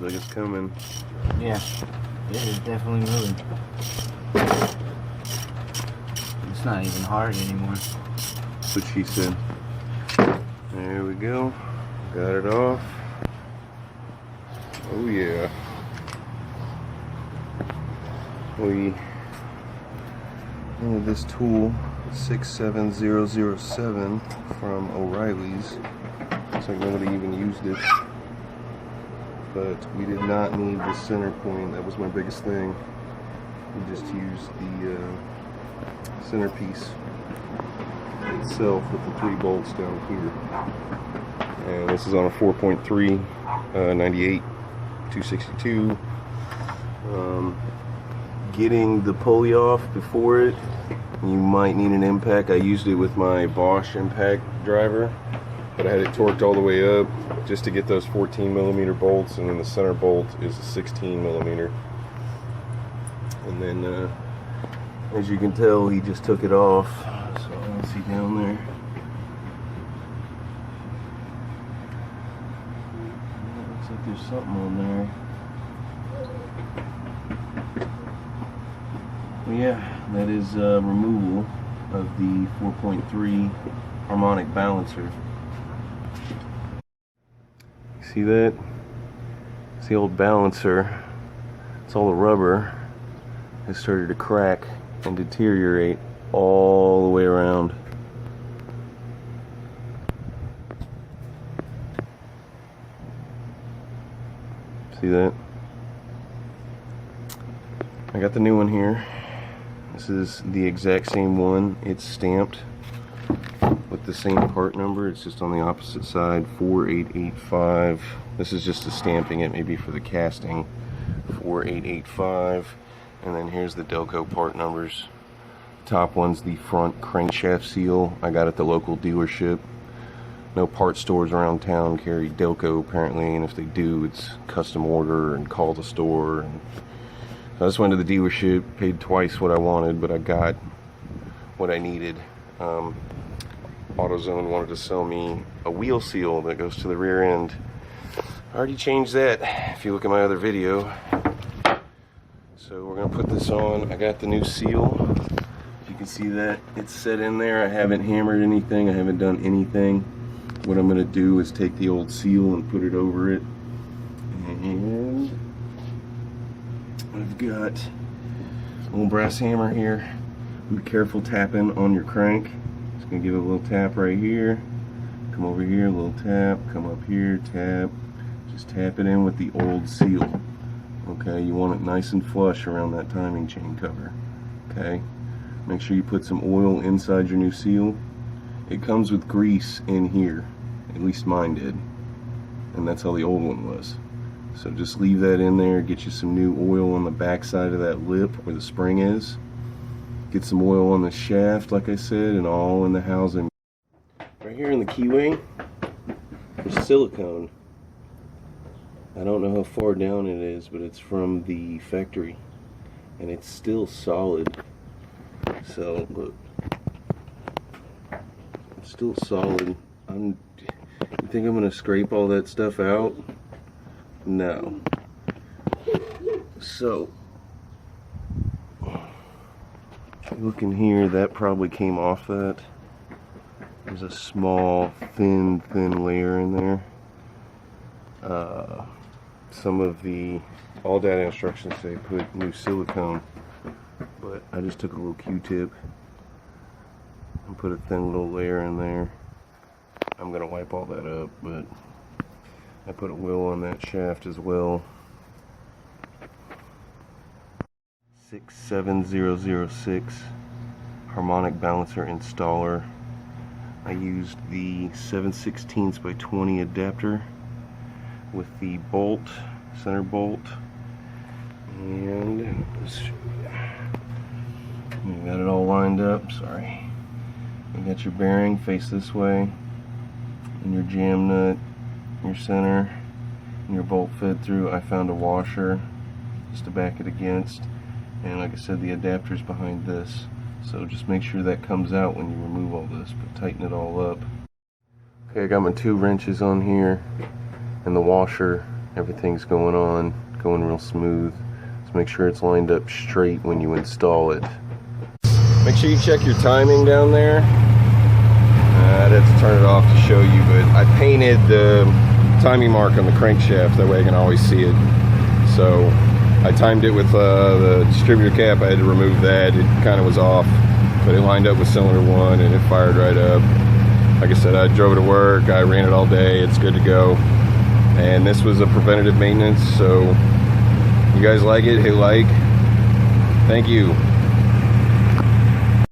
like it's coming. Yeah, it is definitely moving. It's not even hard anymore. That's what she said. There we go. Got it off. Oh yeah. This tool, 67007 from O'Reilly's. Looks like nobody even used it. But we did not need the center point. That was my biggest thing. We just used the centerpiece itself with the 3 bolts down here. And this is on a 4.3 98 262. Getting the pulley off before it, you might need an impact. I used it with my Bosch impact driver, but I had it torqued all the way up just to get those 14mm bolts, and then the center bolt is a 16mm. And then as you can tell, he just took it off. So let's see down there. Looks like there's something on there. Well, yeah, that is removal of the 4.3 harmonic balancer. See that? It's the old balancer. It's all the rubber has started to crack and deteriorate all the way around. See that? I got the new one here. This is the exact same one. It's stamped with the same part number. It's just on the opposite side, 4885. This is just a stamping it, maybe for the casting. 4885. And then here's the Delco part numbers. Top one's the front crankshaft seal. I got at the local dealership. No part stores around town carry Delco apparently, and if they do, it's custom order and call the store. And so I just went to the dealership, paid twice what I wanted, but I got what I needed. AutoZone wanted to sell me a wheel seal that goes to the rear end. I already changed that, if you look at my other video. So we're going to put this on. I got the new seal. If you can see that, it's set in there. I haven't hammered anything. I haven't done anything. What I'm going to do is take the old seal and put it over it. And I've got a little brass hammer here. Be careful tapping on your crank. Just gonna give it a little tap right here. Come over here, a little tap. Come up here, tap. Just tap it in with the old seal. Okay, you want it nice and flush around that timing chain cover. Okay, make sure you put some oil inside your new seal. It comes with grease in here. At least mine did. And that's how the old one was. So just leave that in there, get you some new oil on the back side of that lip where the spring is. Get some oil on the shaft, like I said, and all in the housing. Right here in the keyway, there's silicone. I don't know how far down it is, but it's from the factory. And it's still solid. So, look. It's still solid. You think I'm going to scrape all that stuff out? No. So, look in here, that probably came off that. There's a small, thin layer in there. Some of the all data instructions say put new silicone, but I just took a little Q-tip and put a thin little layer in there. I'm gonna wipe all that up, but I put a wheel on that shaft as well. 67006 harmonic balancer installer. I used the 7/16 by 20 adapter with the bolt, center bolt, and you got it all lined up. Sorry. You got your bearing face this way, and your jam nut, your center, and your bolt fed through. I found a washer just to back it against, and like I said, the adapter's behind this. So just make sure that comes out when you remove all this, but tighten it all up. Okay, I got my 2 wrenches on here and the washer Everything's going real smooth. Just make sure it's lined up straight when you install it. Make sure you check your timing down there. I'd have to turn it off to show you, but I painted the timing mark on the crankshaft, that way I can always see it. So I timed it with the distributor cap. I had to remove that. It kind of was off, but it lined up with cylinder 1 and it fired right up. Like I said, I drove it to work, I ran it all day, it's good to go. And this was a preventative maintenance, so you guys like it, hit like. Thank you.